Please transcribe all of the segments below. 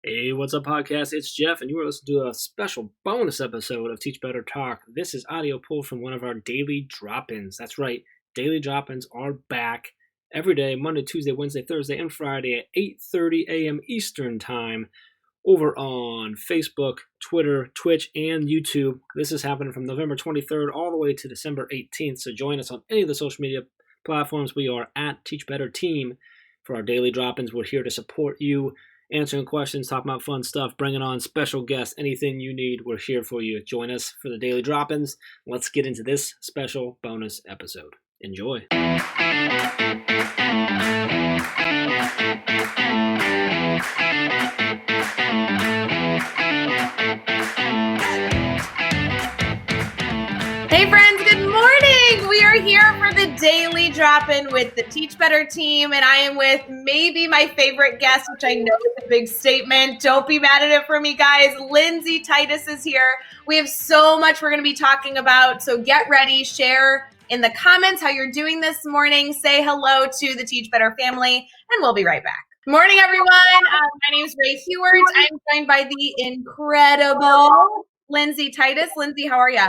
Hey, what's up, podcast? It's Jeff, and you are listening to a special bonus episode of Teach Better Talk. This is audio pulled from one of our daily drop-ins. That's right, daily drop-ins are back every day, Monday, Tuesday, Wednesday, Thursday, and Friday at 8:30 a.m. Eastern Time over on Facebook, Twitter, Twitch, and YouTube. This is happening from November 23rd all the way to December 18th, so join us on any of the social media platforms. We are at Teach Better Team for our daily drop-ins. We're here to support you, answering questions, talking about fun stuff, bringing on special guests, anything you need, we're here for you. Join us for the daily drop-ins. Let's get into this special bonus episode. Enjoy. Hey friends, good morning! We are here for the daily drop-in with the Teach Better team, and I am with maybe my favorite guest, which I know is a big statement. Don't be mad at it for me, guys. Lindsay Titus is here. We have so much we're going to be talking about, so get ready. Share in the comments how you're doing this morning. Say hello to the Teach Better family, and we'll be right back. Morning, everyone. My name is Rae Hughart. I'm joined by the incredible Lindsay Titus. Lindsay, how are you?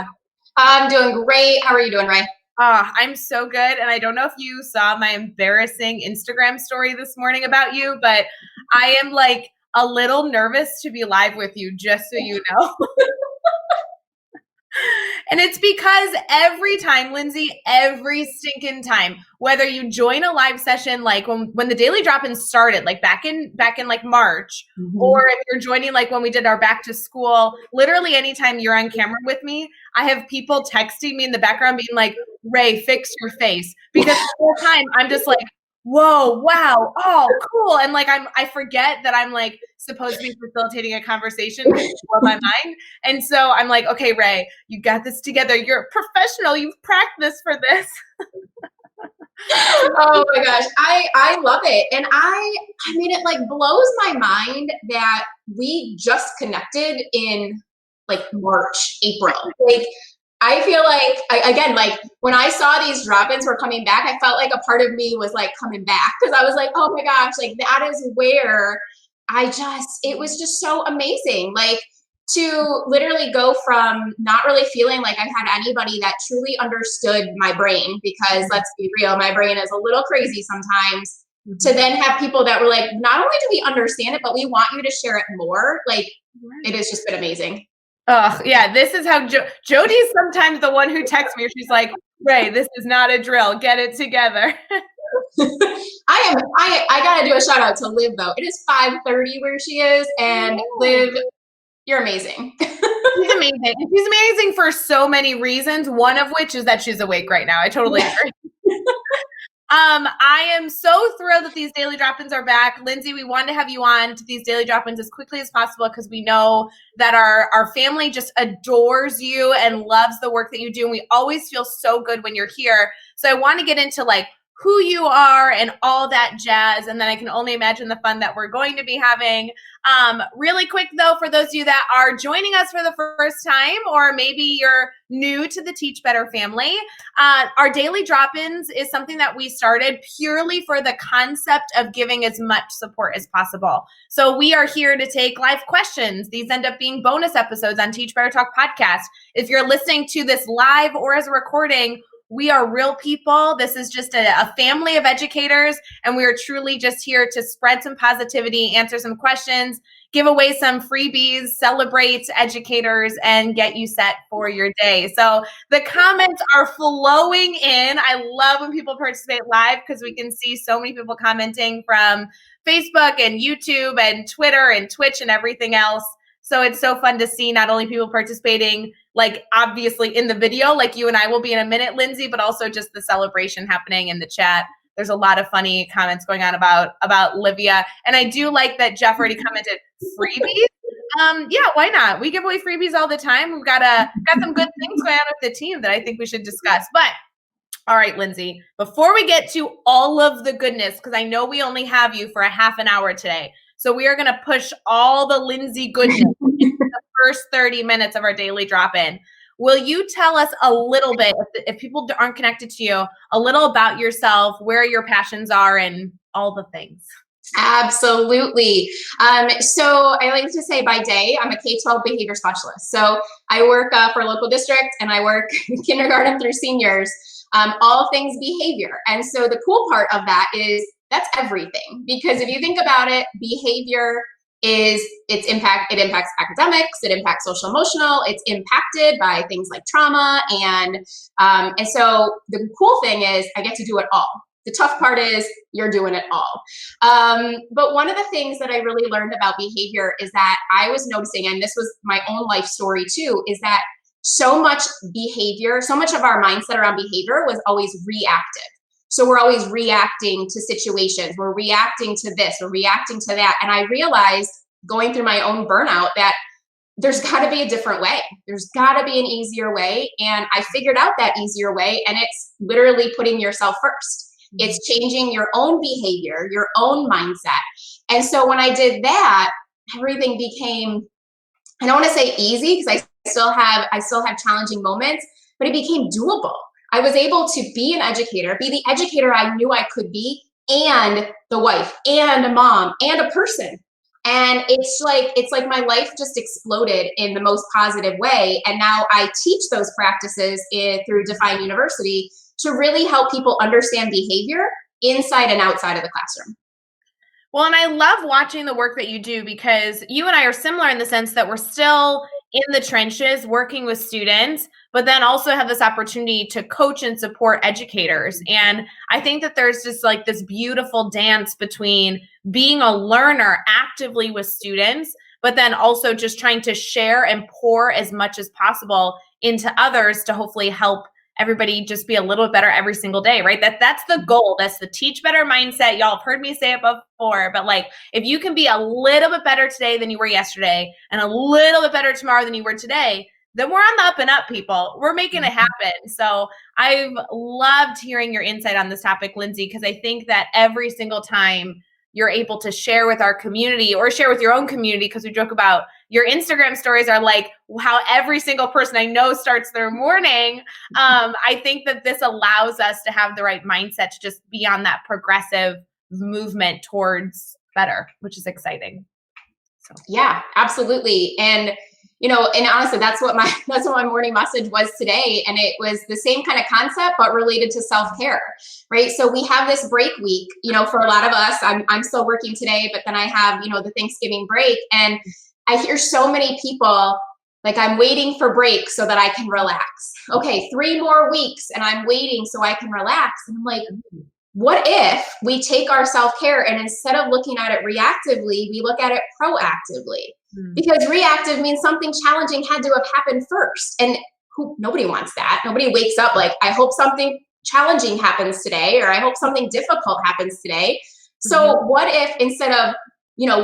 I'm doing great. How are you doing, Rae? I'm so good. And I don't know if you saw my embarrassing Instagram story this morning about you, but I am like a little nervous to be live with you, just so you know. And it's because every time, Lindsay, every stinking time, whether you join a live session, like when the daily drop-ins started, like back in like March, or if you're joining like when we did our back to school, literally anytime you're on camera with me, I have people texting me in the background being like, Rae, fix your face. Because the whole time I'm just like, whoa, wow, oh, cool. And like I forget that I'm like supposed to be facilitating a conversation on my mind. And so I'm like, okay, Rae, you got this together. You're a professional. You've practiced for this. Oh my gosh. I love it. And I mean, it like blows my mind that we just connected in like March, April. Like, I feel like, again, like when I saw these drop-ins were coming back, I felt like a part of me was like coming back because I was like, oh my gosh, like that is where it was just so amazing. Like to literally go from not really feeling like I had anybody that truly understood my brain, because let's be real, my brain is a little crazy sometimes, to then have people that were like, not only do we understand it, but we want you to share it more. Like it has just been amazing. Oh, yeah. This is how Jody's sometimes the one who texts me. She's like, Rae, this is not a drill. Get it together. I got to do a shout out to Liv, though. It is 5:30 where she is. And Liv, you're amazing. She's amazing. And she's amazing for so many reasons. One of which is that she's awake right now. I totally agree. I am so thrilled that these daily drop-ins are back. Lindsay, we wanted to have you on to these daily drop-ins as quickly as possible because we know that our family just adores you and loves the work that you do. And we always feel so good when you're here. So I want to get into like who you are and all that jazz. And then I can only imagine the fun that we're going to be having. Really quick though, for those of you that are joining us for the first time, or maybe you're new to the Teach Better family, our daily drop-ins is something that we started purely for the concept of giving as much support as possible. So we are here to take live questions. These end up being bonus episodes on Teach Better Talk podcast. If you're listening to this live or as a recording, we are real people. This is just a family of educators, and we are truly just here to spread some positivity, answer some questions, give away some freebies, celebrate educators, and get you set for your day. So the comments are flowing in. I love when people participate live because we can see so many people commenting from Facebook and YouTube and Twitter and Twitch and everything else. So it's so fun to see not only people participating, like obviously in the video, like you and I will be in a minute, Lindsay, but also just the celebration happening in the chat. There's a lot of funny comments going on about Livia. And I do like that Jeff already commented freebies. Yeah, why not? We give away freebies all the time. We've got some good things going on with the team that I think we should discuss. But all right, Lindsay, before we get to all of the goodness, because I know we only have you for a half an hour today. So we are going to push all the Lindsay goodness into the first 30 minutes of our daily drop-in. Will you tell us a little bit, if people aren't connected to you, a little about yourself, where your passions are, and all the things? Absolutely. So I like to say by day, I'm a K-12 behavior specialist. So I work for a local district and I work kindergarten through seniors, all things behavior. And so the cool part of that is that's everything. Because if you think about it, behavior is it impacts academics, it impacts social emotional, it's impacted by things like trauma. And so the cool thing is I get to do it all. The tough part is you're doing it all. But one of the things that I really learned about behavior is that I was noticing, and this was my own life story too, is that so much behavior, so much of our mindset around behavior was always reactive. So we're always reacting to situations. We're reacting to this, we're reacting to that. And I realized going through my own burnout that there's got to be a different way. There's got to be an easier way. And I figured out that easier way. And it's literally putting yourself first. It's changing your own behavior, your own mindset. And so when I did that, everything became, I don't want to say easy because I still have challenging moments, but it became doable. I was able to be an educator, be the educator I knew I could be, and the wife, and a mom, and a person. And it's like my life just exploded in the most positive way. And now I teach those practices through Define University to really help people understand behavior inside and outside of the classroom. Well, and I love watching the work that you do because you and I are similar in the sense that we're still in the trenches working with students, but then also have this opportunity to coach and support educators. And I think that there's just like this beautiful dance between being a learner actively with students, but then also just trying to share and pour as much as possible into others to hopefully help everybody just be a little better every single day, right? That's the goal. That's the teach better mindset. Y'all have heard me say it before, but like if you can be a little bit better today than you were yesterday and a little bit better tomorrow than you were today, then we're on the up and up, people. We're making it happen. So I've loved hearing your insight on this topic, Lindsay, because I think that every single time you're able to share with our community or share with your own community, because we joke about your Instagram stories are like how every single person I know starts their morning. I think that this allows us to have the right mindset to just be on that progressive movement towards better, which is exciting. So. Yeah, absolutely. And and honestly, that's what my morning message was today. And it was the same kind of concept, but related to self-care, right? So we have this break week, for a lot of us, I'm still working today, but then I have, the Thanksgiving break. And I hear so many people like, I'm waiting for break so that I can relax. Okay, 3 more weeks and I'm waiting so I can relax. And I'm like, what if we take our self-care and instead of looking at it reactively, we look at it proactively? Because reactive means something challenging had to have happened first. And nobody wants that. Nobody wakes up like, I hope something challenging happens today, or I hope something difficult happens today. So what if instead of,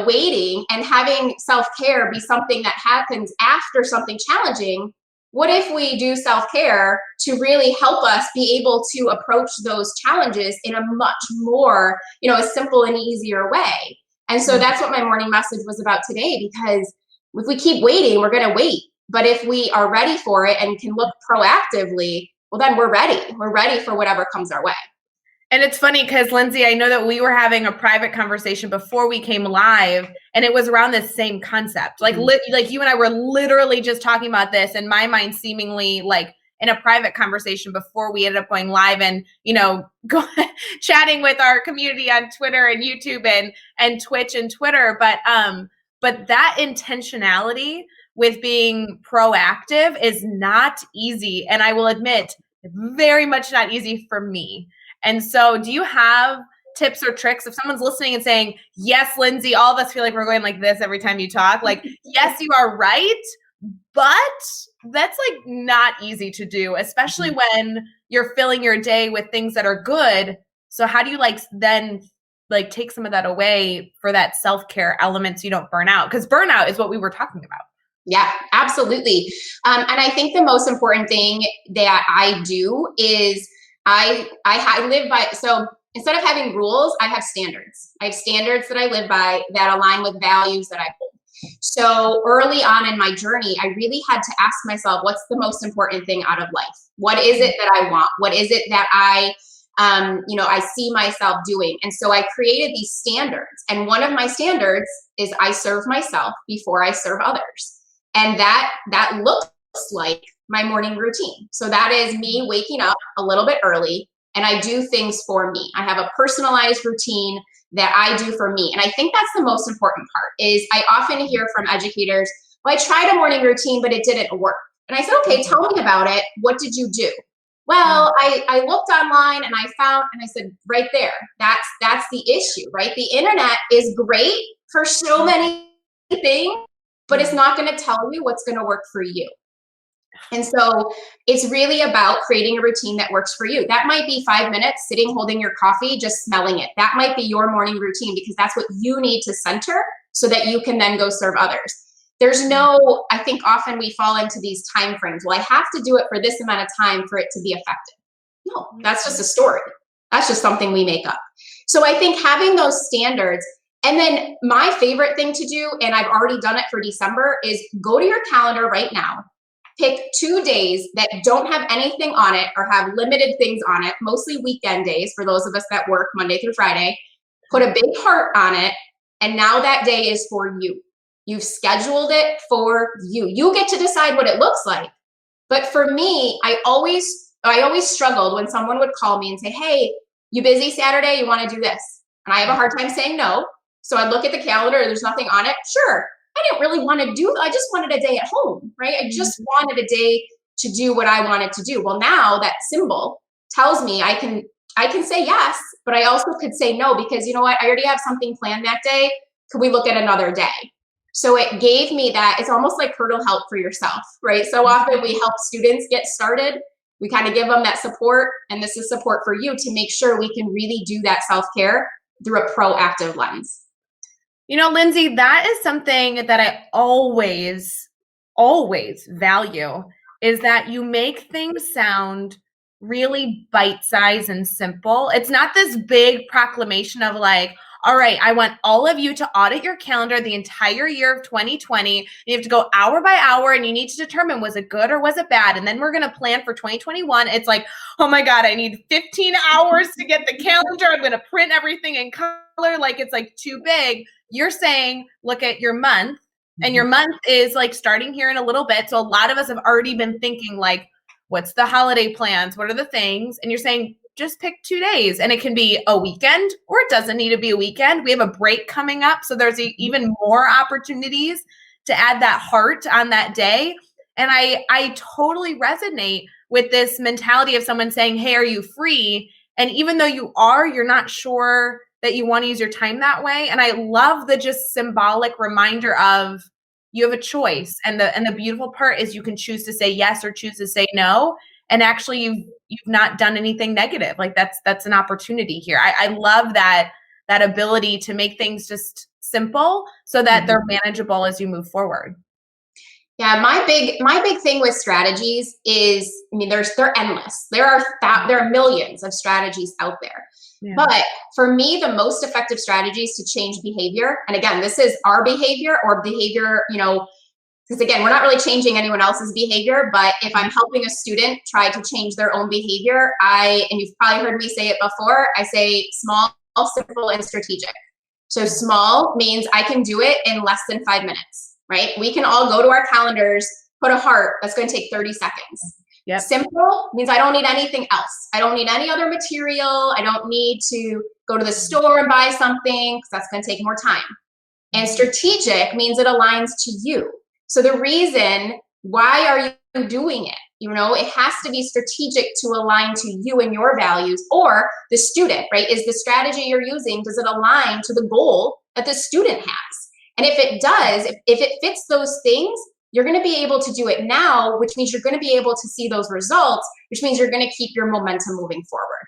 waiting and having self-care be something that happens after something challenging, what if we do self-care to really help us be able to approach those challenges in a much more, a simple and easier way? And so that's what my morning message was about today, because if we keep waiting, we're going to wait. But if we are ready for it and can look proactively, well, then we're ready. We're ready for whatever comes our way. And it's funny because, Lindsay, I know that we were having a private conversation before we came live, and it was around this same concept. Like, like you and I were literally just talking about this, in my mind, seemingly like in a private conversation before we ended up going live and, chatting with our community on Twitter and YouTube and Twitch and Twitter. But that intentionality with being proactive is not easy. And I will admit, very much not easy for me. And so do you have tips or tricks if someone's listening and saying, yes, Lindsay, all of us feel like we're going like this every time you talk, like, yes, you are right, but that's like not easy to do, especially when you're filling your day with things that are good. So how do you then take some of that away for that self-care element so you don't burn out? Because burnout is what we were talking about. Yeah, absolutely. And I think the most important thing that I do is I live by, so instead of having rules, I have standards. I have standards that I live by that align with values that I hold. So early on in my journey, I really had to ask myself, what's the most important thing out of life? What is it that I want? What is it that I I see myself doing. And so I created these standards. And one of my standards is I serve myself before I serve others. And that looks like my morning routine. So that is me waking up a little bit early, and I do things for me. I have a personalized routine that I do for me. And I think that's the most important part is I often hear from educators, well, I tried a morning routine, but it didn't work. And I said, okay, tell me about it. What did you do? Well, I looked online and I found, and I said, right there, that's the issue, right? The internet is great for so many things, but it's not going to tell you what's going to work for you. And so it's really about creating a routine that works for you. That might be 5 minutes sitting, holding your coffee, just smelling it. That might be your morning routine because that's what you need to center so that you can then go serve others. There's no, I think often we fall into these time frames. Well, I have to do it for this amount of time for it to be effective. No, that's just a story. That's just something we make up. So I think having those standards, and then my favorite thing to do, and I've already done it for December, is go to your calendar right now, pick 2 days that don't have anything on it or have limited things on it, mostly weekend days for those of us that work Monday through Friday, put a big heart on it, and now that day is for you. You've scheduled it for you. You get to decide what it looks like. But for me, I always struggled when someone would call me and say, hey, you busy Saturday? You want to do this? And I have a hard time saying no. So I look at the calendar, there's nothing on it. Sure. I didn't really want to do, I just wanted a day at home, right? I just wanted a day to do what I wanted to do. Well, now that symbol tells me I can say yes, but I also could say no because you know what? I already have something planned that day. Could we look at another day? So it gave me that, it's almost like hurdle help for yourself, right? So often we help students get started. We kind of give them that support, and this is support for you to make sure we can really do that self-care through a proactive lens. You know, Lindsay, that is something that I always value, is that you make things sound really bite-sized and simple. It's not this big proclamation of like, all right, I want all of you to audit your calendar the entire year of 2020. You have to go hour by hour and you need to determine, was it good or was it bad? And then we're going to plan for 2021. It's like, oh my God, I need 15 hours to get the calendar. I'm going to print everything in color. Like it's like too big. You're saying, look at your month, and your month is like starting here in a little bit. So a lot of us have already been thinking like, what's the holiday plans? What are the things? And you're saying, just pick 2 days, and it can be a weekend or it doesn't need to be a weekend. We have a break coming up. So there's even more opportunities to add that heart on that day. And I totally resonate with this mentality of someone saying, hey, are you free? And even though you are, you're not sure that you want to use your time that way. And I love the just symbolic reminder of you have a choice. And the beautiful part is you can choose to say yes or choose to say no. And actually you've not done anything negative. Like that's an opportunity here. I love that ability to make things just simple so that they're manageable as you move forward. Yeah, my big thing with strategies is, I mean, they're endless. There are millions of strategies out there. Yeah. But for me, the most effective strategies to change behavior, and again, this is our behavior or behavior, because again, we're not really changing anyone else's behavior, but if I'm helping a student try to change their own behavior, and you've probably heard me say it before, I say small, simple, and strategic. So small means I can do it in less than 5 minutes, right? We can all go to our calendars, put a heart, that's going to take 30 seconds. Yep. Simple means I don't need anything else. I don't need any other material. I don't need to go to the store and buy something because that's going to take more time. And strategic means it aligns to you. So the reason, why are you doing it? It has to be strategic to align to you and your values, or the student, right? Is the strategy you're using, does it align to the goal that the student has? And if it does, if it fits those things, you're going to be able to do it now, which means you're going to be able to see those results, which means you're going to keep your momentum moving forward.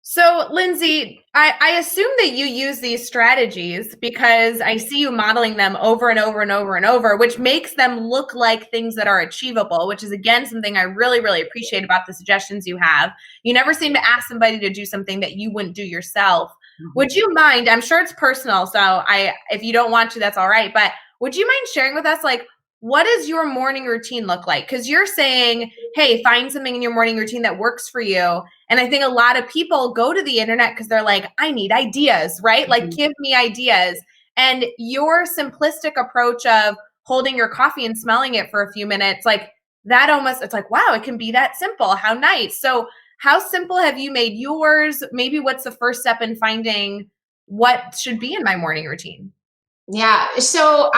So, Lindsay, I assume that you use these strategies because I see you modeling them over and over and over and over, which makes them look like things that are achievable, which is, again, something I really, really appreciate about the suggestions you have. You never seem to ask somebody to do something that you wouldn't do yourself. Mm-hmm. Would you mind, I'm sure it's personal, so if you don't want to, that's all right, but would you mind sharing with us, like, what does your morning routine look like? Because you're saying, hey, find something in your morning routine that works for you. And I think a lot of people go to the internet because they're like, I need ideas, right? Like, give me ideas. And your simplistic approach of holding your coffee and smelling it for a few minutes, like that almost, it's like, wow, it can be that simple. How nice. So how simple have you made yours? Maybe what's the first step in finding what should be in my morning routine? Yeah. So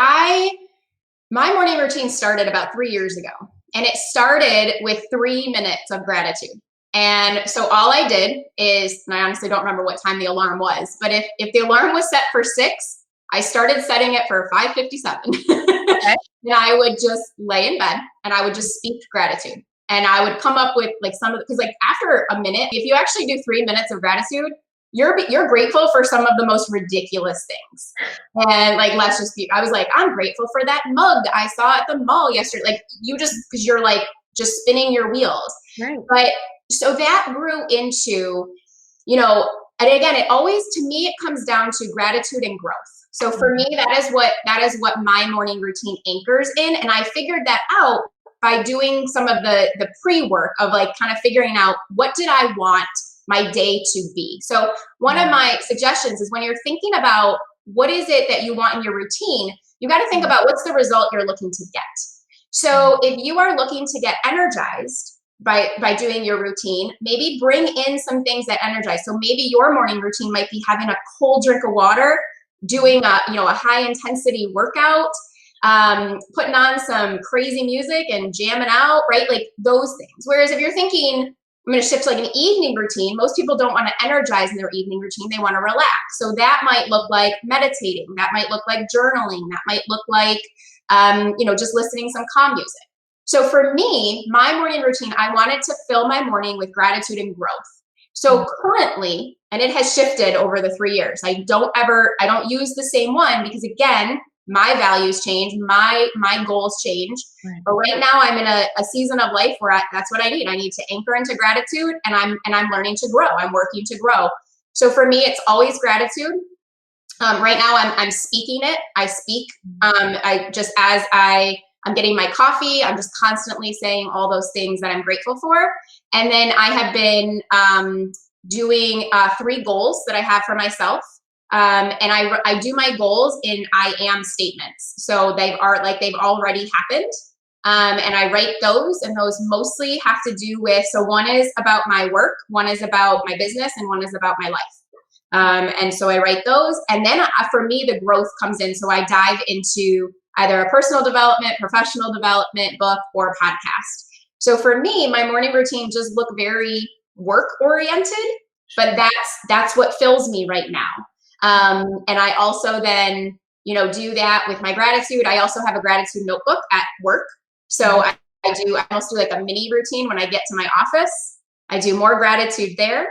my morning routine started about 3 years ago, and it started with 3 minutes of gratitude. And so all I did is, and I honestly don't remember what time the alarm was, but if the alarm was set for 6, I started setting it for 5:57. Okay. And I would just lay in bed and I would just speak gratitude. And I would come up with like because like after a minute, if you actually do 3 minutes of gratitude, you're grateful for some of the most ridiculous things. And like, let's just be, I was like, I'm grateful for that mug I saw at the mall yesterday. Like you just, because you're like just spinning your wheels. Right. But so that grew into, and again, it always, to me, it comes down to gratitude and growth. So for me, that is what my morning routine anchors in. And I figured that out by doing some of the pre-work of like kind of figuring out what did I want my day to be. So one of my suggestions is when you're thinking about what is it that you want in your routine, you got to think about what's the result you're looking to get. So if you are looking to get energized by doing your routine, maybe bring in some things that energize. So maybe your morning routine might be having a cold drink of water, doing a high intensity workout, putting on some crazy music and jamming out, right? Like those things. Whereas if you're thinking, I'm going to shift to like an evening routine, most people don't want to energize in their evening routine. They want to relax. So that might look like meditating. That might look like journaling. That might look like, just listening some calm music. So for me, my morning routine, I wanted to fill my morning with gratitude and growth. So currently, and it has shifted over the 3 years, I don't use the same one because again, my values change, my goals change. Right. But right now I'm in a season of life where that's what I need. I need to anchor into gratitude, and I'm learning to grow. I'm working to grow. So for me, it's always gratitude. Right now I'm speaking it. I speak. I'm getting my coffee, I'm just constantly saying all those things that I'm grateful for. And then I have been doing 3 goals that I have for myself. And I do my goals in I am statements. So they've already happened. And I write those, and those mostly have to do with, so one is about my work, one is about my business, and one is about my life. And so I write those. And then for me, the growth comes in. So I dive into either a personal development, professional development book, or podcast. So for me, my morning routine just look very work oriented, but that's what fills me right now. And I also then, do that with my gratitude. I also have a gratitude notebook at work. So I almost do like a mini routine when I get to my office. I do more gratitude there.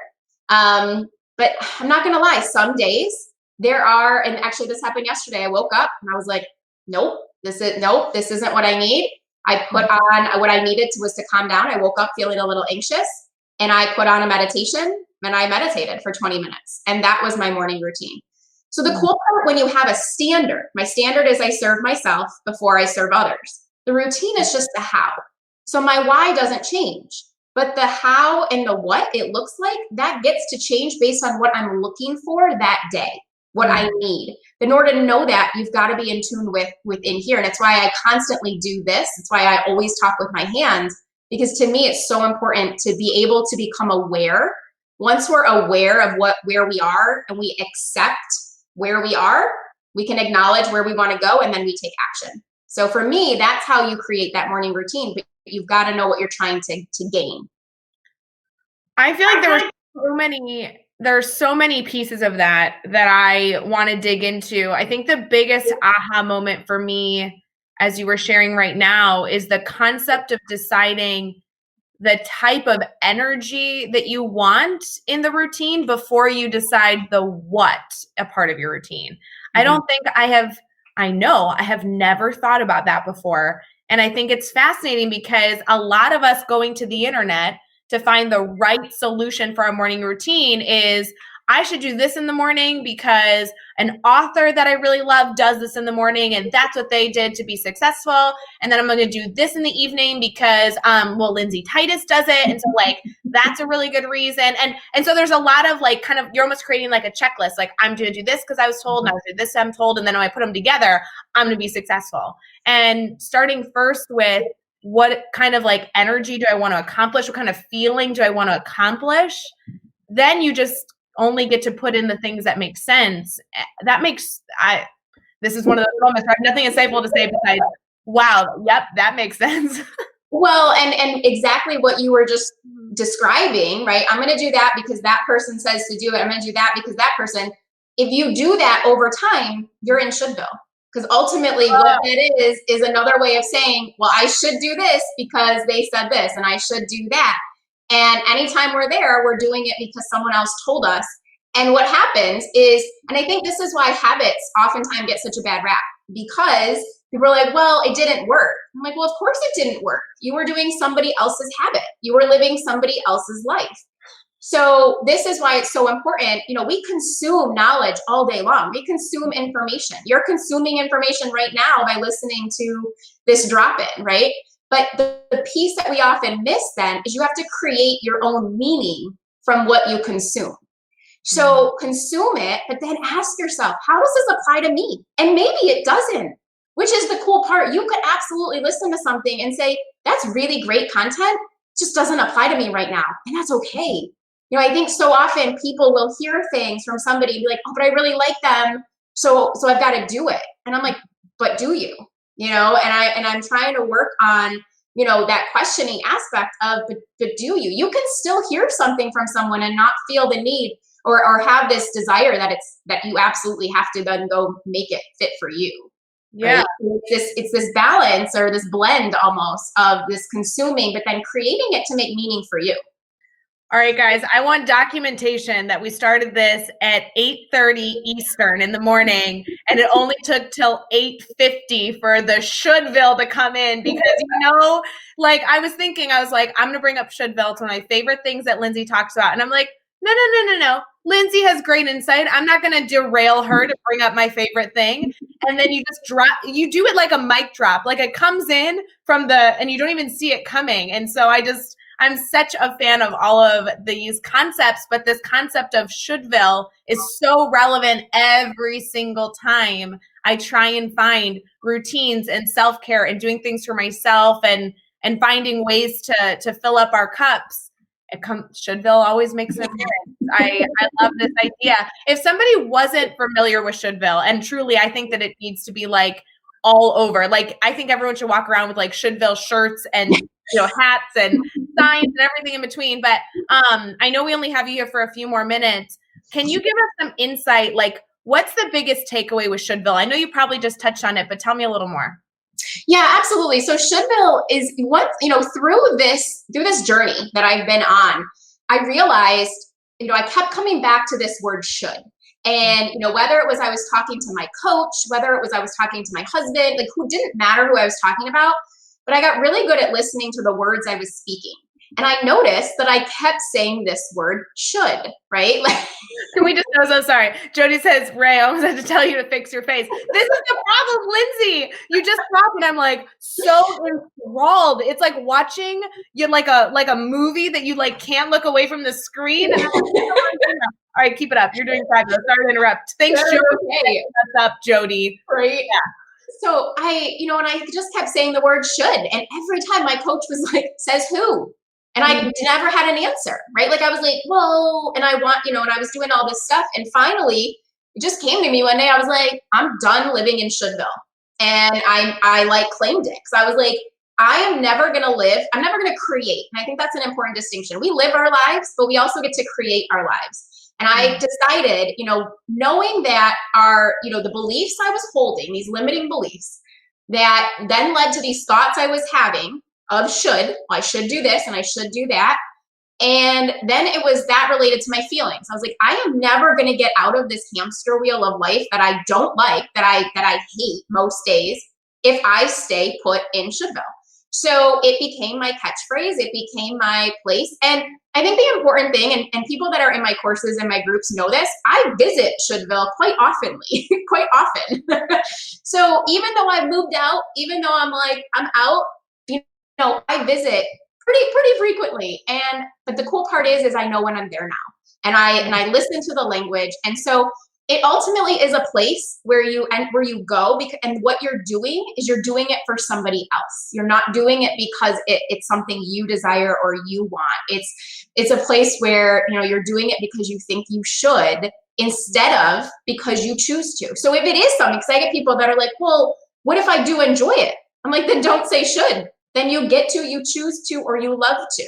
But I'm not going to lie, some days there are, and actually this happened yesterday. I woke up and I was like, nope, this isn't what I need. I put on what I needed was to calm down. I woke up feeling a little anxious, and I put on a meditation, and I meditated for 20 minutes. And that was my morning routine. So the cool part when you have a standard, my standard is I serve myself before I serve others. The routine is just the how. So my why doesn't change, but the how and the what it looks like, that gets to change based on what I'm looking for that day, what I need. In order to know that, you've got to be in tune within here. And it's why I constantly do this. It's why I always talk with my hands, because to me, it's so important to be able to become aware. Once we're aware of where we are and we accept where we are, we can acknowledge where we want to go, and then we take action. So for me, that's how you create that morning routine. But you've got to know what you're trying to gain. I feel like there's so many pieces of that I want to dig into. I think the biggest aha moment for me, as you were sharing right now, is the concept of deciding the type of energy that you want in the routine before you decide the what a part of your routine. I don't think I have never thought about that before. And I think it's fascinating because a lot of us going to the internet to find the right solution for our morning routine is, I should do this in the morning because an author that I really love does this in the morning and that's what they did to be successful. And then I'm going to do this in the evening because, Lindsay Titus does it. And so like, that's a really good reason. And so there's a lot of like, kind of, you're almost creating like a checklist. Like I'm going to do this because I was told, and I was doing this I'm told. And then when I put them together, I'm going to be successful. And starting first with, what kind of like energy do I want to accomplish? What kind of feeling do I want to accomplish? Then you just only get to put in the things that make sense. This is one of those moments where I have nothing insightful to say besides, wow, yep, that makes sense. Well, and exactly what you were just describing, right? I'm going to do that because that person says to do it. I'm going to do that because that person. If you do that over time, you're in Shouldville. Because ultimately what that is another way of saying, well, I should do this because they said this, and I should do that. And anytime we're there, we're doing it because someone else told us. And what happens is, and I think this is why habits oftentimes get such a bad rap, because people are like, well, it didn't work. I'm like, well, of course it didn't work. You were doing somebody else's habit. You were living somebody else's life. So this is why it's so important. We consume knowledge all day long. We consume information. You're consuming information right now by listening to this drop-in, right? But the piece that we often miss then is you have to create your own meaning from what you consume. So consume it, but then ask yourself, how does this apply to me? And maybe it doesn't, which is the cool part. You could absolutely listen to something and say, that's really great content, just doesn't apply to me right now. And that's okay. I think so often people will hear things from somebody and be like, oh, but I really like them. So I've got to do it. And I'm like, but do you? And I'm trying to work on, that questioning aspect of, but do you? You can still hear something from someone and not feel the need or have this desire that you absolutely have to then go make it fit for you. Yeah. Right? It's this balance or this blend almost of this consuming, but then creating it to make meaning for you. All right, guys, I want documentation that we started this at 8:30 Eastern in the morning, and it only took till 8:50 for the Shouldville to come in because, I was thinking, I'm going to bring up Shouldville. It's one of my favorite things that Lindsay talks about. And I'm like, no. Lindsay has great insight. I'm not going to derail her to bring up my favorite thing. And then you just you do it like a mic drop. Like it comes in and you don't even see it coming. And so I'm such a fan of all of these concepts, but this concept of Shouldville is so relevant every single time I try and find routines and self-care and doing things for myself and finding ways to fill up our cups. Shouldville always makes an appearance. I love this idea. If somebody wasn't familiar with Shouldville, and truly I think that it needs to be like all over, like I think everyone should walk around with like Shouldville shirts and hats and signs and everything in between. But I know we only have you here for a few more minutes. Can you give us some insight? Like, what's the biggest takeaway with Shouldville? I know you probably just touched on it, but tell me a little more. Yeah, absolutely. So Shouldville is what, through this journey that I've been on, I realized, I kept coming back to this word should. And, whether it was I was talking to my coach, whether it was I was talking to my husband, like who didn't matter who I was talking about, but I got really good at listening to the words I was speaking. And I noticed that I kept saying this word should, right? Can we just, I'm so sorry. Jody says, Rae, I almost had to tell you to fix your face. This is the problem, Lindsay. You just talked and I'm like so enthralled. It's like watching like a movie that you like can't look away from the screen. And all right, keep it up. You're doing fabulous. Sorry to interrupt. Thanks, Jody. Okay. What's up, Jody? Right. Yeah. So I just kept saying the word should. And every time my coach was like, says who? And I never had an answer, right? Like I was like, whoa, and I want, and I was doing all this stuff. And finally, it just came to me one day. I was like, I'm done living in Shouldville. And I like claimed it. Because I was like, I'm never going to create. And I think that's an important distinction. We live our lives, but we also get to create our lives. And I decided, knowing that the beliefs I was holding, these limiting beliefs, that then led to these thoughts I was having of I should do this and I should do that. And then it was that related to my feelings. I was like, I am never going to get out of this hamster wheel of life that I don't like, that I hate most days, if I stay put in Shouldville. So it became my catchphrase. It became my place. And I think the important thing, and people that are in my courses and my groups know this, I visit Shouldville quite oftenly, quite often. So even though I've moved out, even though I'm out, I visit pretty frequently. But the cool part is I know when I'm there now, and I listen to the language. And so it ultimately is a place where you go, and what you're doing is you're doing it for somebody else. You're not doing it because it's something you desire or you want. It's a place where, you're doing it because you think you should, instead of because you choose to. So if it is something, because I get people that are like, well, what if I do enjoy it? I'm like, then don't say should. Then you get to, you choose to, or you love to.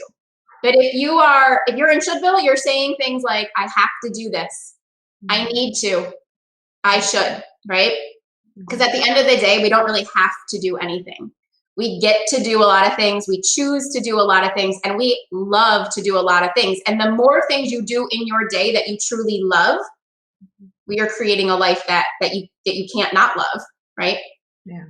But if you're in Shouldville, you're saying things like, I have to do this. I need to, I should, right? Because at the end of the day, we don't really have to do anything. We get to do a lot of things. We choose to do a lot of things, and we love to do a lot of things. And the more things you do in your day that you truly love, we are creating a life that you can't not love, right? Yeah.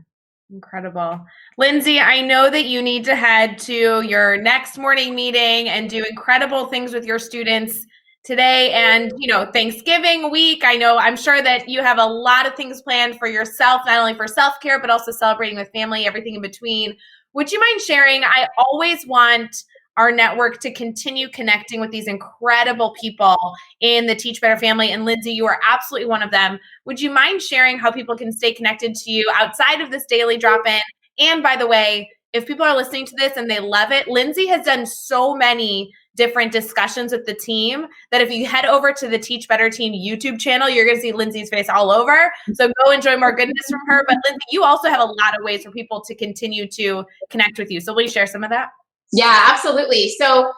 Incredible. Lindsay, I know that you need to head to your next morning meeting and do incredible things with your students today and, Thanksgiving week. I'm sure that you have a lot of things planned for yourself, not only for self-care, but also celebrating with family, everything in between. Would you mind sharing? I always want our network to continue connecting with these incredible people in the Teach Better family. And Lindsay, you are absolutely one of them. Would you mind sharing how people can stay connected to you outside of this daily drop-in? And by the way, if people are listening to this and they love it, Lindsay has done so many different discussions with the team that if you head over to the Teach Better Team YouTube channel, you're going to see Lindsay's face all over. So go enjoy more goodness from her. But Lindsay, you also have a lot of ways for people to continue to connect with you. So will you share some of that? Yeah, absolutely. So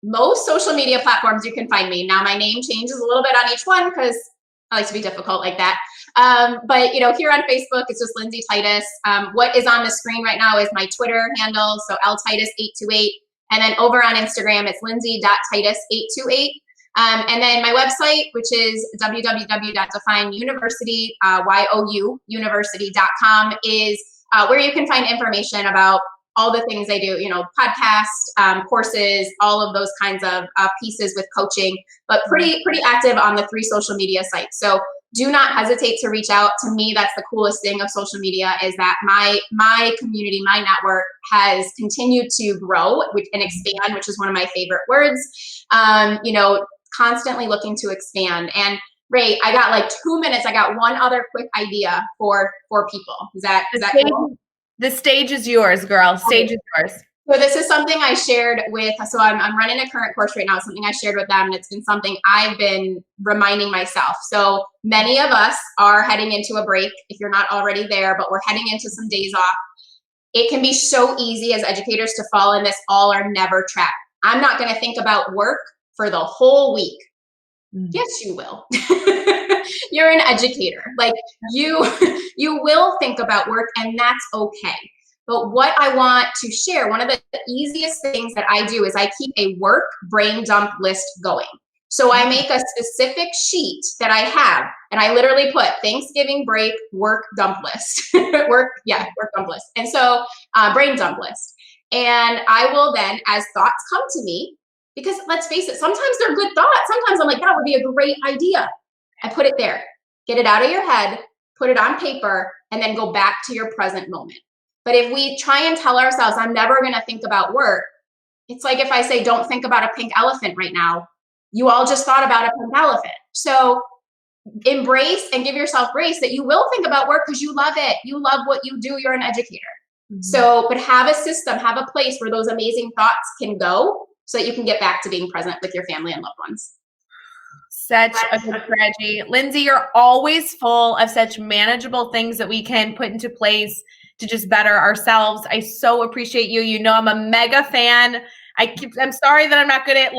most social media platforms you can find me. Now my name changes a little bit on each one because I like to be difficult like that. But here on Facebook, it's just Lindsay Titus. What is on the screen right now is my Twitter handle, so ltitus828. And then over on Instagram, it's lindsay.titus828. And then my website, which is www.defineuniversity, university.com, is where you can find information about all the things I do, podcasts, courses, all of those kinds of pieces with coaching, but pretty active on the 3 social media sites. So do not hesitate to reach out to me. That's the coolest thing of social media, is that my community, my network has continued to grow and expand, which is one of my favorite words. Constantly looking to expand. And Rae, I got 2 minutes. I got one other quick idea for people. Is that cool? The stage is yours, girl. Stage is yours. So this is something I shared so I'm running a current course right now, something I shared with them, and it's been something I've been reminding myself. So many of us are heading into a break, if you're not already there, but we're heading into some days off. It can be so easy as educators to fall in this all or never trap. I'm not going to think about work for the whole week. Yes, you will. You're an educator. You will think about work, and that's okay. But what I want to share, one of the easiest things that I do is I keep a work brain dump list going. So I make a specific sheet that I have, and I literally put Thanksgiving break work dump list. work dump list. And so brain dump list. And I will then, as thoughts come to me, because let's face it, sometimes they're good thoughts. Sometimes I'm like, that would be a great idea. I put it there. Get it out of your head, put it on paper, and then go back to your present moment. But if we try and tell ourselves, I'm never going to think about work, it's like if I say, don't think about a pink elephant right now, you all just thought about a pink elephant. So embrace and give yourself grace that you will think about work because you love it. You love what you do. You're an educator. So, but have a system, have a place where those amazing thoughts can go so that you can get back to being present with your family and loved ones. Such a good strategy. Lindsay, you're always full of such manageable things that we can put into place to just better ourselves. I so appreciate you. I'm a mega fan. I'm sorry that I'm not good at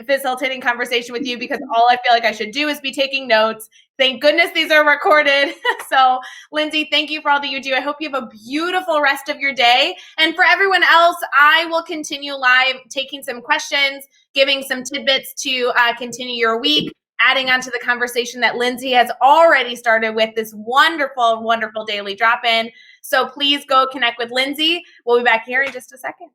facilitating conversation with you, because all I feel like I should do is be taking notes. Thank goodness these are recorded. So Lindsay, thank you for all that you do. I hope you have a beautiful rest of your day. And for everyone else, I will continue live taking some questions, giving some tidbits to continue your week, adding on to the conversation that Lindsay has already started with this wonderful, wonderful daily drop-in. So please go connect with Lindsay. We'll be back here in just a second.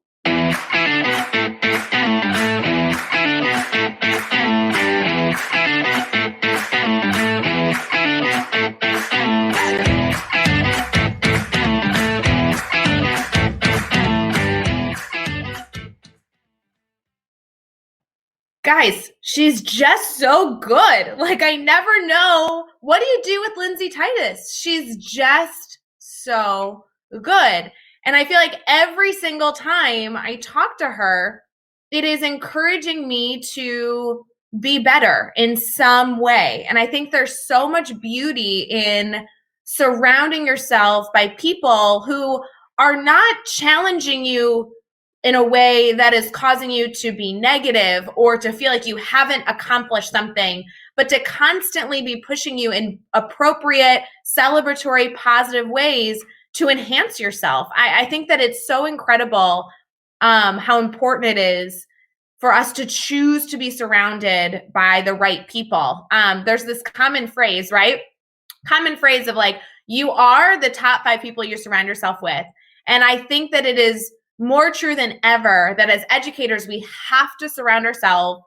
Guys, she's just so good. Like, I never know. What do you do with Lindsay Titus? She's just so good. And I feel like every single time I talk to her, it is encouraging me to be better in some way. And I think there's so much beauty in surrounding yourself by people who are not challenging you in a way that is causing you to be negative or to feel like you haven't accomplished something, but to constantly be pushing you in appropriate, celebratory, positive ways to enhance yourself. I think that it's so incredible how important it is for us to choose to be surrounded by the right people. There's this common phrase, right? Common phrase of like, you are the top 5 people you surround yourself with. And I think that it is more true than ever that as educators, we have to surround ourselves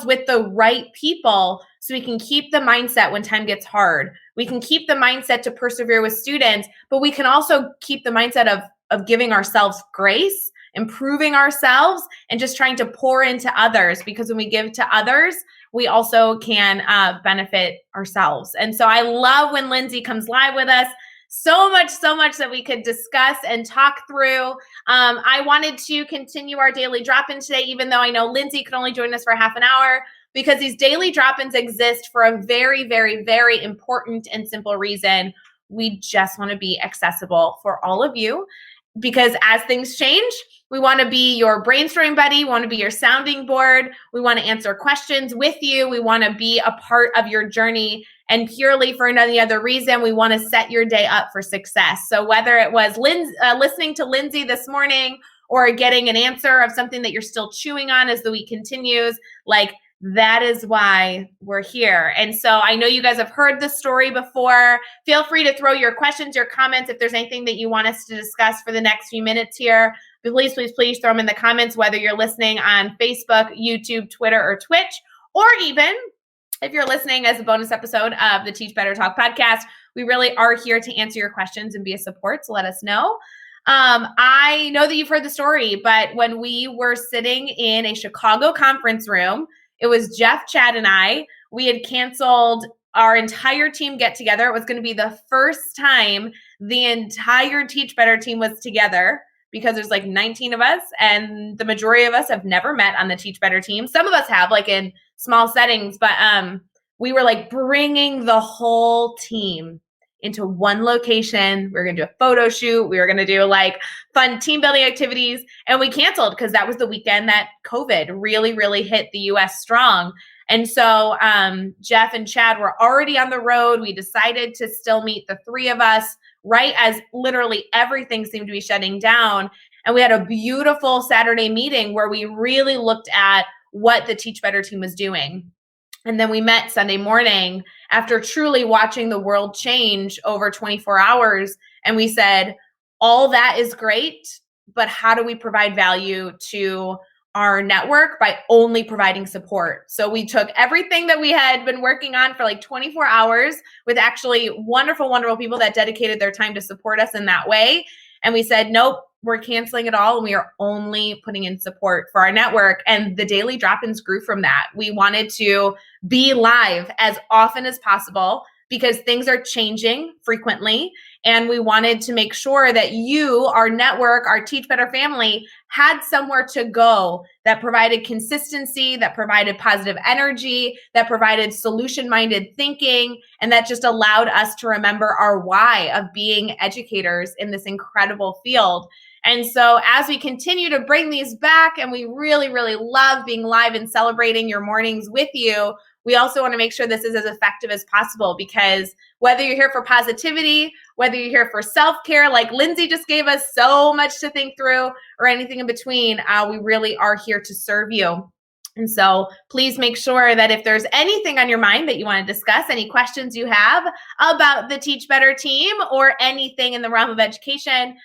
with the right people so we can keep the mindset when time gets hard. We can keep the mindset to persevere with students, but we can also keep the mindset of giving ourselves grace, improving ourselves, and just trying to pour into others, because when we give to others, we also can benefit ourselves. And so I love when Lindsay comes live with us. So much that we could discuss and talk through. I wanted to continue our daily drop-in today, even though I know Lindsay could only join us for half an hour, because these daily drop-ins exist for a very, very, very important and simple reason. We just want to be accessible for all of you, because as things change, we want to be your brainstorming buddy. We want to be your sounding board. We want to answer questions with you. We want to be a part of your journey. And purely for any other reason, we want to set your day up for success. So whether it was listening to Lindsay this morning or getting an answer of something that you're still chewing on as the week continues, like, that is why we're here. And so I know you guys have heard this story before. Feel free to throw your questions, your comments, if there's anything that you want us to discuss for the next few minutes here. But please throw them in the comments, whether you're listening on Facebook, YouTube, Twitter, or Twitch, or even if you're listening as a bonus episode of the Teach Better Talk podcast. We really are here to answer your questions and be a support, so let us know. I know that you've heard the story, but when we were sitting in a Chicago conference room, it was Jeff, Chad, and I. We had canceled our entire team get together. It was going to be the first time the entire Teach Better team was together, because there's like 19 of us, and the majority of us have never met on the Teach Better team. Some of us have, like in small settings, but we were like bringing the whole team into one location. We were going to do a photo shoot. We were going to do like fun team building activities, and we canceled because that was the weekend that COVID really, really hit the US strong. And so Jeff and Chad were already on the road. We decided to still meet the 3 of us right as literally everything seemed to be shutting down. And we had a beautiful Saturday meeting where we really looked at what the Teach Better team was doing. And then we met Sunday morning after truly watching the world change over 24 hours. And we said, all that is great, but how do we provide value to our network by only providing support? So we took everything that we had been working on for like 24 hours with actually wonderful, wonderful people that dedicated their time to support us in that way. And we said, nope, we're canceling it all. And we are only putting in support for our network. And the daily drop-ins grew from that. We wanted to be live as often as possible because things are changing frequently. And we wanted to make sure that you, our network, our Teach Better family, had somewhere to go that provided consistency, that provided positive energy, that provided solution-minded thinking, and that just allowed us to remember our why of being educators in this incredible field. And so as we continue to bring these back, and we really, really love being live and celebrating your mornings with you, we also want to make sure this is as effective as possible, because whether you're here for positivity, whether you're here for self-care, like Lindsay just gave us so much to think through, or anything in between, we really are here to serve you. And so please make sure that if there's anything on your mind that you want to discuss, any questions you have about the Teach Better team or anything in the realm of education,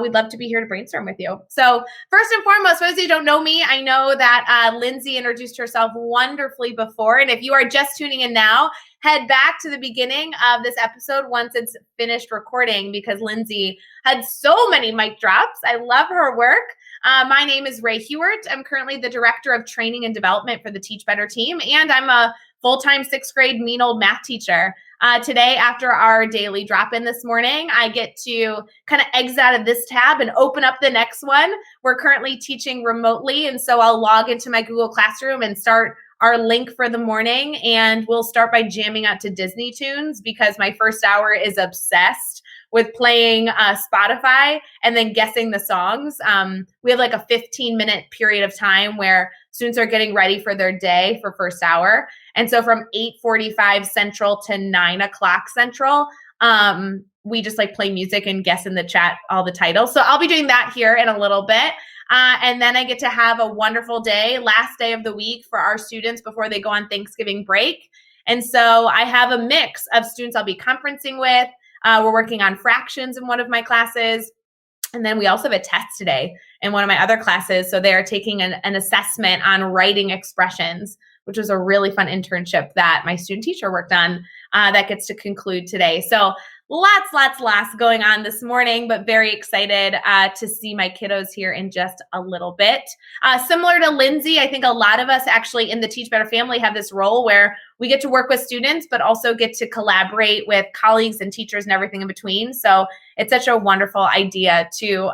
we'd love to be here to brainstorm with you. So first and foremost, for those of you who don't know me, I know that Lindsay introduced herself wonderfully before. And if you are just tuning in now, head back to the beginning of this episode once it's finished recording, because Lindsay had so many mic drops. I love her work. My name is Rae Hughart. I'm currently the Director of Training and Development for the Teach Better team, and I'm a full-time 6th grade mean old math teacher. Today, after our daily drop-in this morning, I get to kind of exit out of this tab and open up the next one. We're currently teaching remotely, and so I'll log into my Google Classroom and start our link for the morning, and we'll start by jamming out to Disney tunes, because my first hour is obsessed with playing Spotify and then guessing the songs. We have like a 15-minute period of time where students are getting ready for their day for first hour. And so from 8:45 Central to 9 o'clock Central, we just like play music and guess in the chat all the titles. So I'll be doing that here in a little bit. And then I get to have a wonderful day, last day of the week for our students before they go on Thanksgiving break. And so I have a mix of students I'll be conferencing with. We're working on fractions in one of my classes. And then we also have a test today in one of my other classes. So they are taking an assessment on writing expressions, which was a really fun internship that my student teacher worked on that gets to conclude today. So lots going on this morning, but very excited to see my kiddos here in just a little bit. Similar to Lindsay, I think a lot of us actually in the Teach Better family have this role where we get to work with students, but also get to collaborate with colleagues and teachers and everything in between. So it's such a wonderful idea to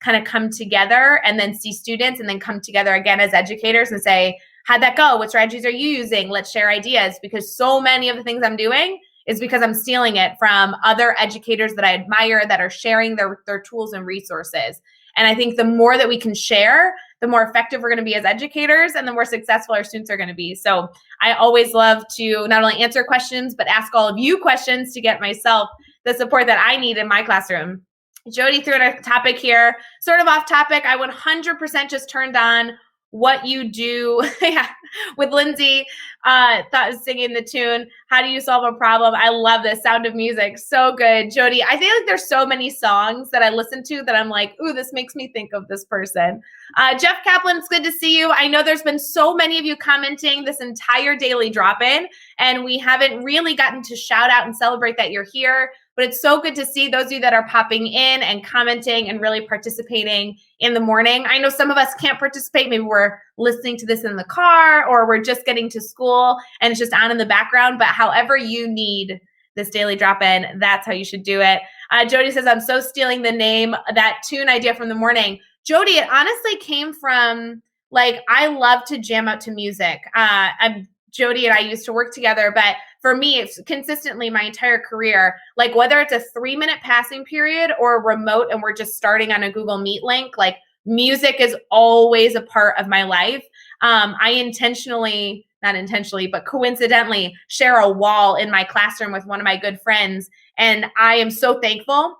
kind of come together and then see students and then come together again as educators and say, how'd that go? What strategies are you using? Let's share ideas, because so many of the things I'm doing is because I'm stealing it from other educators that I admire that are sharing their tools and resources. And I think the more that we can share, the more effective we're going to be as educators and the more successful our students are going to be. So I always love to not only answer questions, but ask all of you questions to get myself the support that I need in my classroom. Jody threw in a topic here, sort of off topic. I 100% just turned on what you do with Lindsay, singing the tune, how do you solve a problem? I love this Sound of Music. So good. Jody, I feel like there's so many songs that I listen to that I'm like, ooh, this makes me think of this person. Jeff Kaplan, it's good to see you. I know there's been so many of you commenting this entire daily drop-in, and we haven't really gotten to shout out and celebrate that you're here. But it's so good to see those of you that are popping in and commenting and really participating in the morning. I know some of us can't participate. Maybe we're listening to this in the car or we're just getting to school and it's just on in the background. But however you need this daily drop-in, that's how you should do it. Jody says, I'm so stealing the name, that tune idea from the morning. Jody, it honestly came from, like, I love to jam out to music. Jody and I used to work together, but for me, it's consistently my entire career, like whether it's a 3-minute passing period or remote and we're just starting on a Google Meet link, like music is always a part of my life. I not intentionally, but coincidentally share a wall in my classroom with one of my good friends. And I am so thankful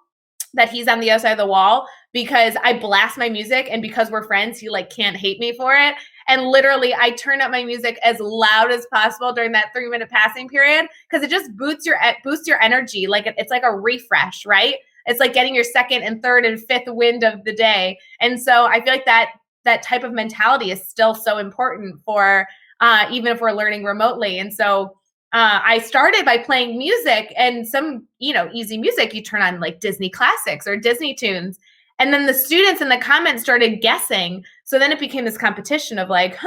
that he's on the other side of the wall because I blast my music, and because we're friends, he like can't hate me for it. And literally I turn up my music as loud as possible during that 3-minute passing period because it just boosts your energy. Like it's like a refresh, right? It's like getting your second and third and fifth wind of the day. And so I feel like that type of mentality is still so important for even if we're learning remotely. And so I started by playing music, and some, easy music. You turn on like Disney classics or Disney tunes. And then the students in the comments started guessing. So then it became this competition of like,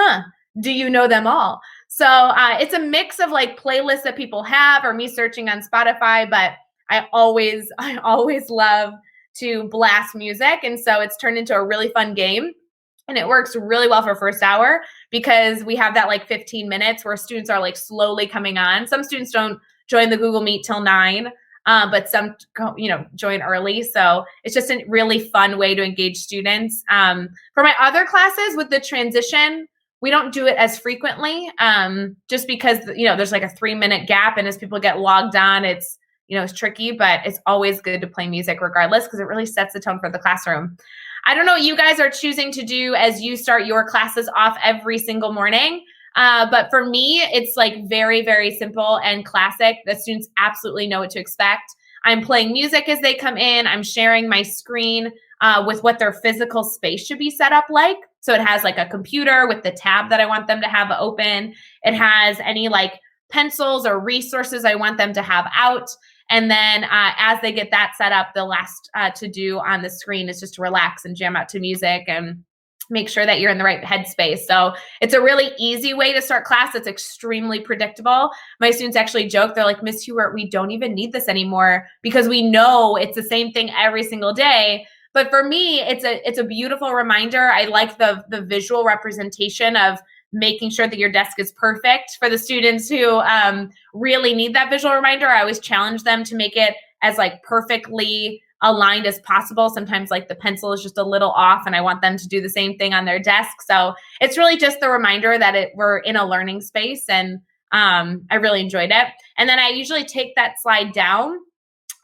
do you know them all? So it's a mix of like playlists that people have or me searching on Spotify, but I always love to blast music. And so it's turned into a really fun game. And it works really well for first hour because we have that like 15 minutes where students are like slowly coming on. Some students don't join the Google Meet till 9. But some, join early. So it's just a really fun way to engage students. For my other classes with the transition, we don't do it as frequently just because, there's like a 3-minute gap. And as people get logged on, it's tricky, but it's always good to play music regardless because it really sets the tone for the classroom. I don't know what you guys are choosing to do as you start your classes off every single morning. But for me, it's like very, very simple and classic. The students absolutely know what to expect. I'm playing music as they come in. I'm sharing my screen with what their physical space should be set up like. So it has like a computer with the tab that I want them to have open. It has any like pencils or resources I want them to have out. And then as they get that set up, the last to do on the screen is just to relax and jam out to music and make sure that you're in the right headspace. So it's a really easy way to start class. It's extremely predictable. My students actually joke, they're like, Miss Hughart, we don't even need this anymore because we know it's the same thing every single day. But for me, it's a beautiful reminder. I like the visual representation of making sure that your desk is perfect. For the students who really need that visual reminder, I always challenge them to make it as like perfectly aligned as possible. Sometimes like the pencil is just a little off and I want them to do the same thing on their desk. So it's really just the reminder that we're in a learning space, and I really enjoyed it. And then I usually take that slide down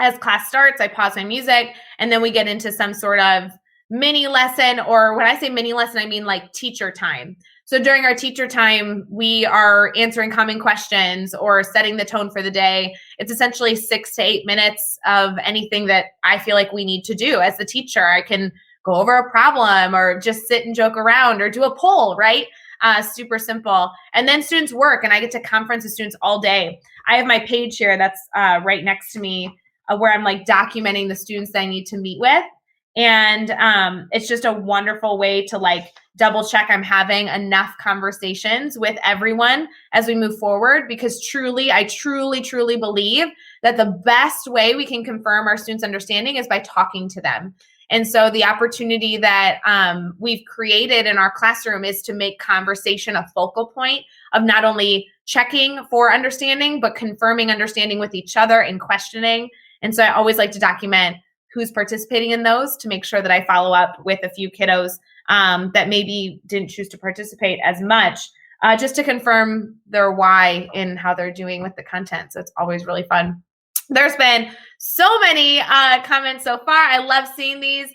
as class starts. I pause my music and then we get into some sort of mini lesson, or when I say mini lesson, I mean like teacher time. So during our teacher time, we are answering common questions or setting the tone for the day. It's essentially 6 to 8 minutes of anything that I feel like we need to do as the teacher. I can go over a problem or just sit and joke around or do a poll, right? Super simple. And then students work, and I get to conference with students all day. I have my page here that's right next to me where I'm like documenting the students that I need to meet with. And it's just a wonderful way to like double check I'm having enough conversations with everyone as we move forward, because I truly believe that the best way we can confirm our students' understanding is by talking to them. And so the opportunity that we've created in our classroom is to make conversation a focal point of not only checking for understanding, but confirming understanding with each other and questioning. And so I always like to document who's participating in those to make sure that I follow up with a few kiddos that maybe didn't choose to participate as much, just to confirm their why in how they're doing with the content. So it's always really fun. There's been so many comments so far. I love seeing these.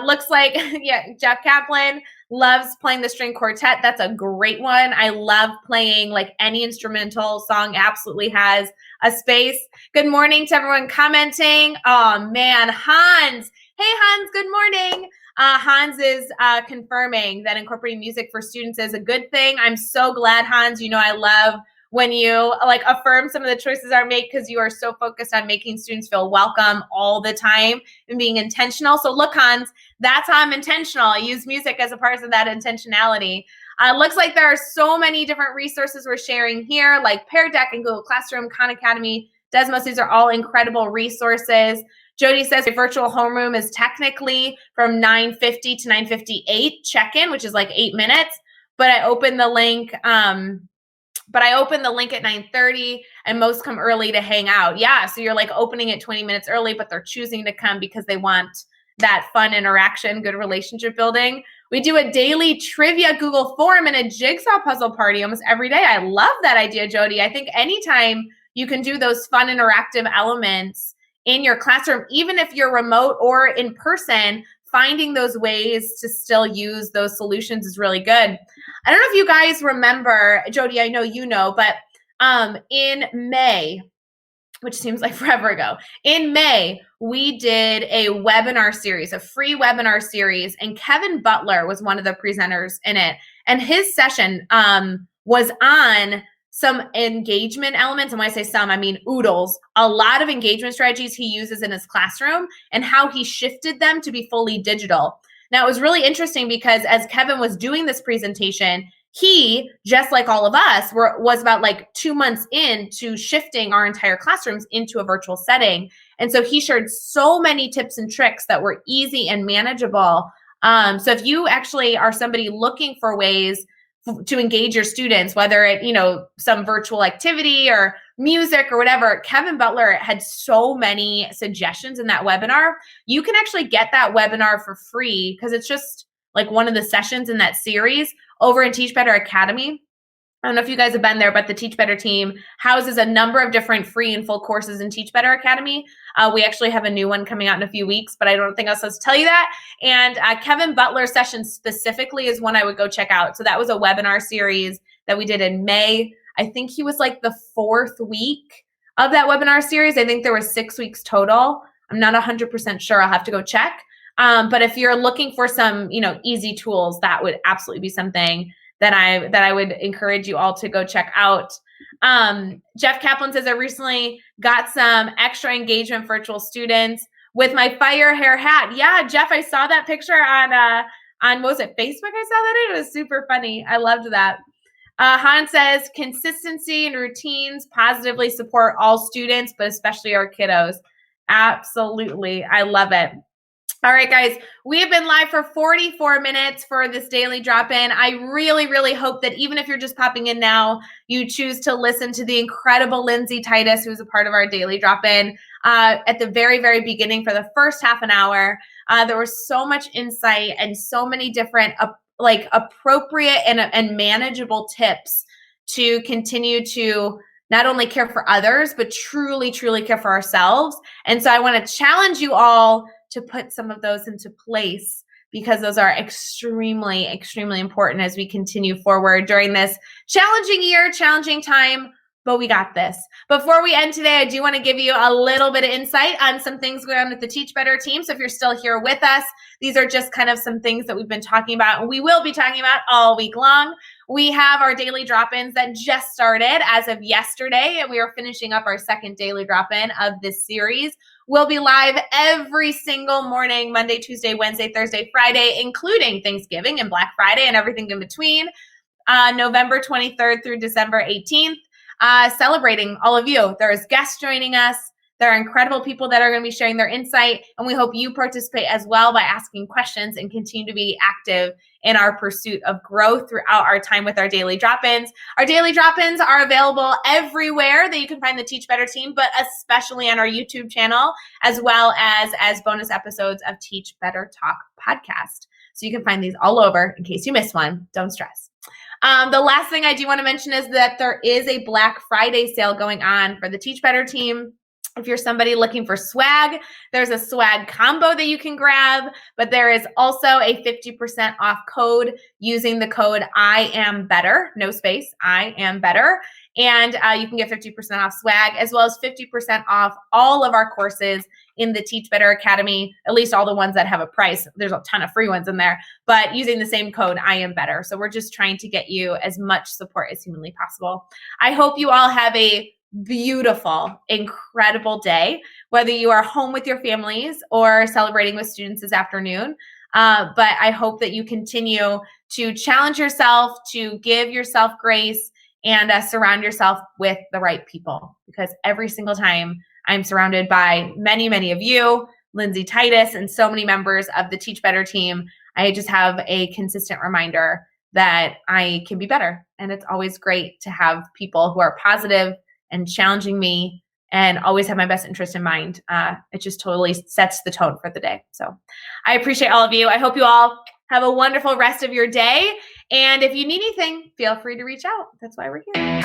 Looks like, yeah, Jeff Kaplan loves playing the string quartet. That's a great one. I love playing like any instrumental song, absolutely has a space. Good morning to everyone commenting. Oh man, Hans. Hey Hans, good morning. Hans is confirming that incorporating music for students is a good thing. I'm so glad, Hans. You know, I love when you like affirm some of the choices are made, because you are so focused on making students feel welcome all the time and being intentional. So look, Hans, that's how I'm intentional. I use music as a part of that intentionality. Looks like there are so many different resources we're sharing here, like Pear Deck and Google Classroom, Khan Academy, Desmos. These are all incredible resources. Jody says a virtual homeroom is technically from 9:50 to 9:58 check-in, which is like 8 minutes. But I opened the link. But I open the link at 9:30 and most come early to hang out. Yeah, so you're like opening it 20 minutes early, but they're choosing to come because they want that fun interaction, good relationship building. We do a daily trivia Google form and a jigsaw puzzle party almost every day. I love that idea, Jody. I think anytime you can do those fun interactive elements in your classroom, even if you're remote or in person, finding those ways to still use those solutions is really good. I don't know if you guys remember, Jody, I know you know, but in May, which seems like forever ago, in May, we did a webinar series, a free webinar series, and Kevin Butler was one of the presenters in it. And his session was on some engagement elements. And when I say some, I mean oodles, a lot of engagement strategies he uses in his classroom and how he shifted them to be fully digital. Now, it was really interesting because as Kevin was doing this presentation, he, just like all of us, was about like 2 months into shifting our entire classrooms into a virtual setting. And so he shared so many tips and tricks that were easy and manageable. So if you actually are somebody looking for ways to engage your students, whether it, some virtual activity or music or whatever, Kevin Butler had so many suggestions in that webinar. You can actually get that webinar for free because it's just like one of the sessions in that series over in Teach Better Academy. I don't know if you guys have been there, but the Teach Better team houses a number of different free and full courses in Teach Better Academy. We actually have a new one coming out in a few weeks, but I don't think I was supposed to tell you that. And Kevin Butler's session specifically is one I would go check out. So that was a webinar series that we did in May. I think he was like the 4th week of that webinar series. I think there were 6 weeks total. I'm not 100% sure. I'll have to go check. But if you're looking for some, easy tools, that would absolutely be something that I would encourage you all to go check out. Jeff Kaplan says, I recently got some extra engagement virtual students with my fire hair hat. Yeah, Jeff, I saw that picture on what was it, Facebook? I saw that. It was super funny. I loved that. Han says, consistency and routines positively support all students, but especially our kiddos. Absolutely. I love it. All right, guys, we have been live for 44 minutes for this daily drop-in. I really, really hope that even if you're just popping in now, you choose to listen to the incredible Lindsay Titus, who's a part of our daily drop-in. At the very, very beginning for the first half an hour, there was so much insight and so many different appropriate and manageable tips to continue to not only care for others, but truly, truly care for ourselves. And so I want to challenge you all to put some of those into place, because those are extremely, extremely important as we continue forward during this challenging year, challenging time, but we got this. Before we end today, I do want to give you a little bit of insight on some things going on with the Teach Better team. So if you're still here with us, these are just kind of some things that we've been talking about and we will be talking about all week long. We have our daily drop-ins that just started as of yesterday, and we are finishing up our second daily drop-in of this series. We'll be live every single morning, Monday, Tuesday, Wednesday, Thursday, Friday, including Thanksgiving and Black Friday and everything in between, November 23rd through December 18th, celebrating all of you. There's guests joining us. There are incredible people that are going to be sharing their insight, and we hope you participate as well by asking questions and continue to be active in our pursuit of growth throughout our time with our daily drop-ins. Our daily drop-ins are available everywhere that you can find the Teach Better team, but especially on our YouTube channel, as well as bonus episodes of Teach Better Talk podcast. So you can find these all over in case you miss one. Don't stress. The last thing I do want to mention is that there is a Black Friday sale going on for the Teach Better team. If you're somebody looking for swag, there's a swag combo that you can grab, but there is also a 50% off code using the code I am better, no space, I am better. And you can get 50% off swag, as well as 50% off all of our courses in the Teach Better Academy, at least all the ones that have a price. There's a ton of free ones in there, but using the same code, I am better. So we're just trying to get you as much support as humanly possible. I hope you all have a beautiful, incredible day, whether you are home with your families or celebrating with students this afternoon. But I hope that you continue to challenge yourself, to give yourself grace, and surround yourself with the right people. Because every single time I'm surrounded by many, many of you, Lindsay Titus, and so many members of the Teach Better team, I just have a consistent reminder that I can be better. And it's always great to have people who are positive and challenging me and always have my best interest in mind. It just totally sets the tone for the day. So I appreciate all of you. I hope you all have a wonderful rest of your day. And if you need anything, feel free to reach out. That's why we're here.